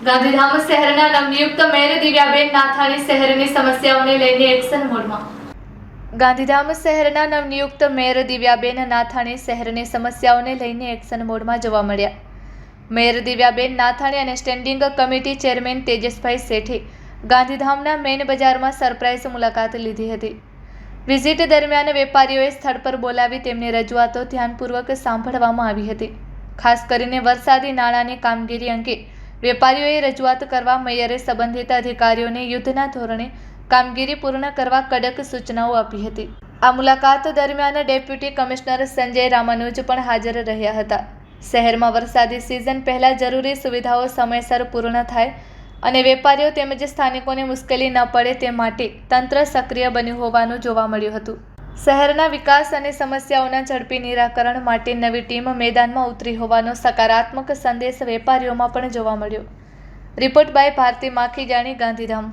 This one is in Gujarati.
ગાંધીધામ શહેરના નવનિયુક્ત મેયર દિવ્યાબેન નાથાણી શહેરની સમસ્યાઓને લઈને એક્શન મોડમાં. ગાંધીધામ શહેરના નવનિયુક્ત મેયર દિવ્યાબેન નાથાણી શહેરની સમસ્યાઓને લઈને એક્શન મોડમાં જોવા મળ્યા. મેયર દિવ્યાબેન નાથાણી અને સ્ટેન્ડિંગ કમિટી ચેરમેન તેજસભાઈ શેઠે ગાંધીધામના મેઇન બજારમાં સરપ્રાઇઝ મુલાકાત લીધી હતી. વિઝિટ દરમિયાન વેપારીઓએ સ્થળ પર બોલાવી તેમની રજૂઆતો ધ્યાનપૂર્વક સાંભળવામાં આવી હતી. ખાસ કરીને વરસાદી નાણાંની કામગીરી અંગે વેપારીઓએ રજૂઆત કરવા મેયરે સંબંધિત અધિકારીઓને યુદ્ધના ધોરણે કામગીરી પૂર્ણ કરવા કડક સૂચનાઓ આપી હતી. આ મુલાકાત દરમિયાન ડેપ્યુટી કમિશનર સંજય રામાનુજ પણ હાજર રહ્યા હતા. શહેરમાં વરસાદી સિઝન પહેલા જરૂરી સુવિધાઓ સમયસર પૂર્ણ થાય અને વેપારીઓ તેમજ સ્થાનિકોને મુશ્કેલી ન પડે તે માટે તંત્ર સક્રિય બન્યું હોવાનું જોવા મળ્યું હતું. શહેરના વિકાસ અને સમસ્યાઓના ઝડપી નિરાકરણ માટે નવી ટીમ મેદાનમાં ઉતરી હોવાનો સકારાત્મક સંદેશ વેપારીઓમાં પણ જોવા મળ્યો. Report by Bharti Makhijani, Gandhidham.